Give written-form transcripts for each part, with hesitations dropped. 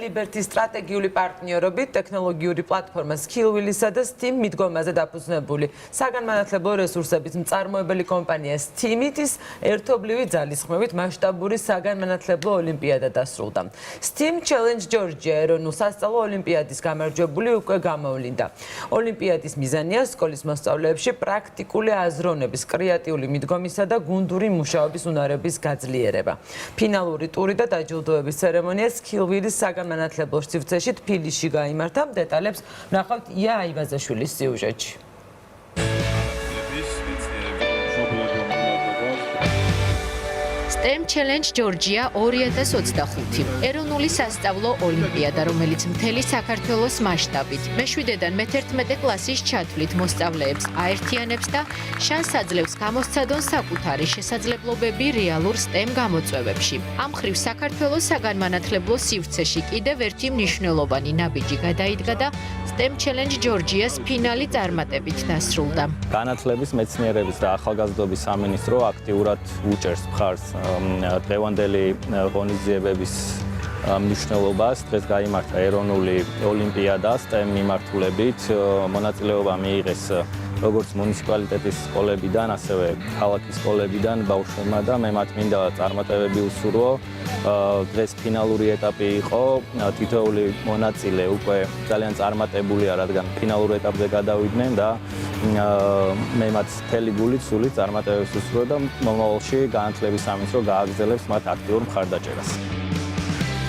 Liberty სტრატეგიული პარტნიორობით ტექნოლოგიური პლატფორმა Skillwheel-ისა და Steam მიდგომაზე დაფუძნებული საგანმანათლებლო რესურსების მწარმოებელი კომპანია Steam-ის ერთობლივი ძალისხმევით მასშტაბური საგანმანათლებლო ოლიმპიადა დასრულდა. Steam Challenge Georgia ეროვნულ სასწავლო ოლიმპიადის გამარჯვებული უკვე გამოვლინდა. ოლიმპიადის მიზანია სკოლის მოსწავლეებში პრაქტიკული აზროვნების, კრეატიული მიდგომისა და გუნდური მუშაობის უნარების გაძლიერება. ფინალური ტური და დაჯილდოების ცერემონია Skillwheel-ის საგანმანათლებლო სივრცეში თბილისში გაიმართა. დეტალებს ნახავთ ია აივაზაშვილის სიუჟეტში. STEM Challenge Georgia 2025 ეროვნული სასწავლო ოლიმპიადა, რომელიც მთელი საქართველოს მასშტაბით მე-7-დან მე-11 კლასის ჩათვლით მოსწავლეებს აერთიანებს და შანსს აძლევს გამოსცადონ საკუთარი შესაძლებლობები რეალურ STEM გამოწვევებში. ამ მხრივ საქართველოს საგანმანათლებლო სივრცეში კიდევ ერთი მნიშვნელოვანი ნაბიჯი გადაიდგა და STEM Challenge Georgia-ს ფინალი წარმატებით დასრულდა. განათლების, მეცნიერების და ახალგაზრდობის სამინისტრო აქტიურად უჭერს მხარს დღევანდელი ღონისძიებების მნიშვნელობას. დღეს გაიმართა ეროვნული ოლიმპიადა STEM მიმართულებით. მონაწილეობა მიიღეს როგორც მუნიციპალიტეტის სკოლებიდან, ასევე ქალაქის სკოლებიდან ბავშვებმა და მე მათ მინდა წარმატებები უსურვო. დღეს ფინალური ეტაპი იყო. თითოეული მონაწილე უკვე ძალიან წარმატებულია, რადგან ფინალურ ეტაპზე გადავიდნენ და მე მათ მთელი გულით, სულით წარმატებებს უსურვო და მომავალში განათლების სამინისტრო გააგრძელებს მათ აქტიურ მხარდაჭერას.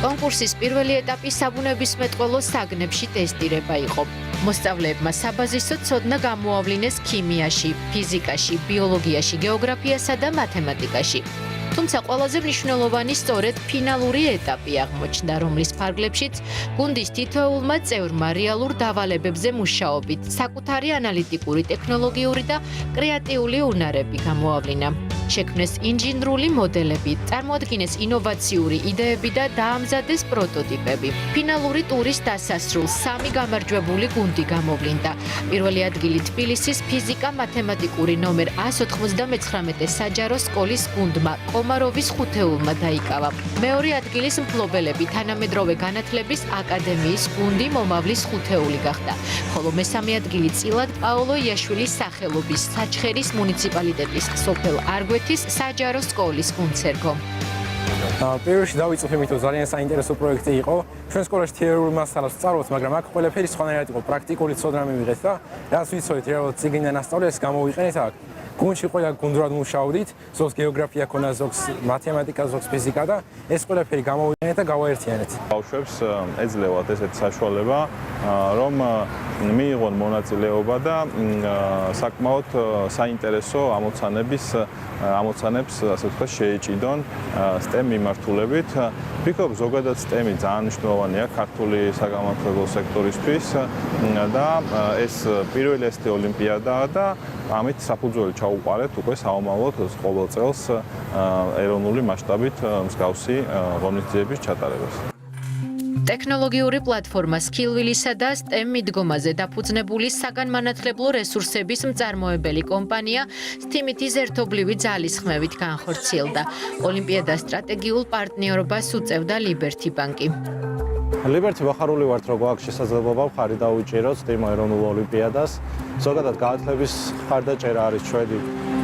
კონკურსის პირველი ეტაპი საბუნებისმეტყველო საგნებში ტესტირება იყო. მოსწავლეებმა საბაზისო ცოდნა გამოავლინეს ქიმიაში, ფიზიკაში, ბიოლოგიაში, გეოგრაფიასა და მათემატიკაში. თუმცა ყველაზე მნიშვნელოვანი სწორედ ფინალური ეტაპი აღმოჩნდა, რომლის ფარგლებშიც გუნდის თითოეულმა წევრმა რეალურ დავალებებზე მუშაობით საკუთარი ანალიტიკური, ტექნოლოგიური და კრეატიული უნარები გამოავლინა. შექმნეს ინჟინრული მოდელები, წარმოადგინეს ინოვაციური იდეები და დაამზადეს პროტოტიპები. ფინალური ტურის დასასრულს 3 გამარჯვებული გუნდი გამოვლინდა. პირველი ადგილი თბილისის ფიზიკა-მათემატიკური ნომერ 199 საჯარო სკოლის გუნდმა კომაროვის ხუთეულმა დაიკავა. მეორე ადგილის მფლობელები თანამედროვე განათლების აკადემიის გუნდი მომავლის ხუთეული გახდა. ხოლო მესამე ადგილი წილად პაოლო იაშვილის სახელობის საჩხერის მუნიციპალიტეტის სოფელ არგვეთის საჯარო სკოლის გუნდსერგო. პირველში დავიწყებ იმით, რომ ძალიან საინტერესო პროექტი იყო. ჩვენ სკოლაში თეორიულ მასალას ვსწავლობთ, მაგრამ აქ ყველაფერი სხვანაირად იყო. პრაქტიკული ცოდნა მივიღეთ და რაც ვიცოდით, რეალურად წიგნიდან ასწავლეს, გამოვიყენეთ აქ. გუნდში ყველა გუნდურად მუშაობდით, ზოგს გეოგრაფია ქონა, ზოგს მათემატიკა, ზოგს ფიზიკა და ეს ყველაფერი გამოვიყენეთ და გავაერთიანეთ. ბავშვებს ეძლევათ ესეთი საშუალება, რომ მიიღონ მონაწილეობა და საკმაოდ საინტერესო ამოცანებს, ასე ვთქვათ, შეეჭიდონ STEM მიმართულებით. ვფიქრობ, ზოგადად STEM-ი ძალიან მნიშვნელოვანია ქართული საგანმანათლებლო სექტორისთვის და ეს პირველი STEM ოლიმპიადაა და ამით საფუძველი ჩაუყარეთ უკვე საომავლოდ ყოველ წელს ეროვნული მასშტაბით მსგავსი ღონისძიების ჩატარებას. ტექნოლოგიური პლატფორმა Skillwheel-ისა და STEM მიდგომაზე დაფუძნებული საგანმანათლებლო რესურსების მწარმოებელი კომპანია Steam-ის ერთობლივი ძალისხმევით განხორციელდა. ოლიმპიადას სტრატეგიულ პარტნიორობას უწევდა Liberty ბანკი. Liberty ბახარული ვართ, რომ გვაქვს შესაძლებლობა მხარი დაუჭიროთ STEM ეროვნულ ოლიმპიადას. ზოგადად განათლების მხარდაჭერა არის ჩვენი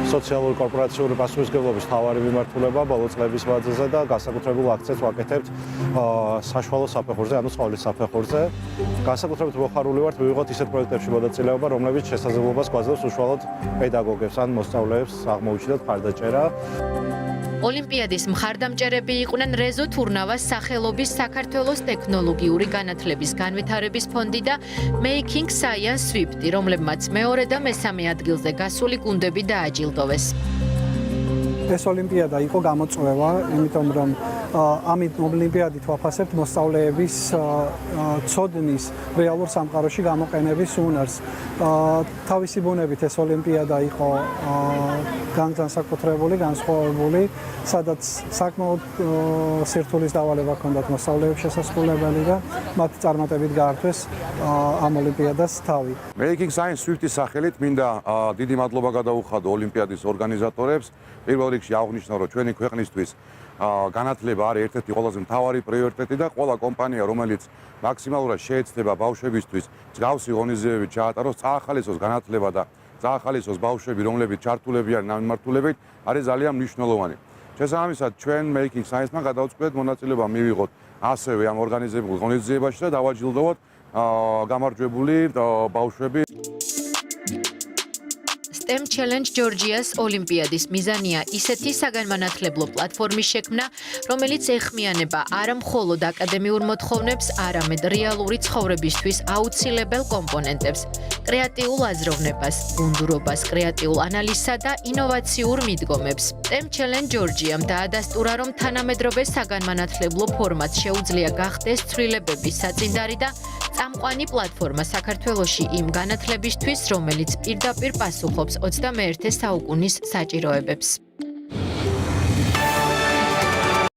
სოციალური კორპორაციული პასუხისმგებლობის მთავარი მიმართულება ბოლო წლების მანძილზე და განსაკუთრებულ აქცენტს ვაკეთებთ საშუალო საფეხურზე, ანუ სკოლის საფეხურზე. განსაკუთრებით მოხარული ვართ მივიღოთ ისეთ პროექტებში მონაწილეობა, რომლებიც შესაძლებლობას გვაძლევს უშუალოდ პედაგოგებს ან მოსწავლეებს აღმოუჩინოთ მხარდაჭერა. ოლიმპიადის მხარდამჭერები იყვნენ რეზო თურნავას სახელობის საქართველოს ტექნოლოგიური განათლების განვითარების ფონდი და Making Science Swift, რომლებმაც მეორე და მესამე ადგილზე გასული გუნდები დააჯილდოვეს. ეს ოლიმპიადა იყო გამოწვევა, იმიტომ რომ ამით ოლიმპიადით ვაფასებთ მოსწავლეების ცოდნის რეალურ სამყაროში გამოყენების უნარს. თავისი ბუნებით ეს ოლიმპიადა იყო განსაკუთრებული, განსხვავებული, სადაც საკმაოდ სირთულის დავალება ჰქონდათ მოსწავლეებს შესაძლებელი და მათ წარმატებით გაართვეს ამ ოლიმპიადას თავი. Making Science Swift-ის სახელით მინდა დიდი მადლობა გადაუხადო ოლიმპიადის ორგანიზატორებს. პირველ რიგში აღნიშნო, რომ ჩვენი ქვეყნისთვის განათლება არის ერთ-ერთი ყველაზე მთავარი პრიორიტეტი და ყველა კომპანია, რომელიც მაქსიმალურად შეეცდება ბავშვებისთვის მსგავსი ღონისძიებებით ჩაატაროს, წაახალისოს განათლება და წაახალისოს ბავშვები, რომლებიც ჩართულები არიან ნამიმართულებით, არის ძალიან მნიშვნელოვანი. შესაბამისად, ჩვენ Making Science-მა გადავწყვეტ მონაწილეობა მივიღოთ ასევე ამ ორგანიზებულ ღონისძიებაში და დავაჯილდოვოთ გამარჯვებული ბავშვები. STEM Challenge Georgia's ოლიმპიადის მიზანია ისეთი საგანმანათლებლო პლატფორმის შექმნა, რომელიც ეხმიანება არა მხოლოდ აკადემიურ მოთხოვნებს, არამედ რეალური ცხოვრებისთვის აუცილებელ კომპონენტებს, კრეატიულ აზროვნებას, გუნდურობას, კრეატიულ ანალიზსა და ინოვაციურ მიდგომებს. STEM Challenge Georgia-მ დაადასტურა, რომ თანამედროვე საგანმანათლებლო ფორმატს შეუძლია გახდეს ცვლილებების საწინდარი და წამყვანი პლატფორმა საქართველოში იმ განათლებისთვის, რომელიც პირდაპირ პასუხობს 21 საუკუნის საჭიროებებს.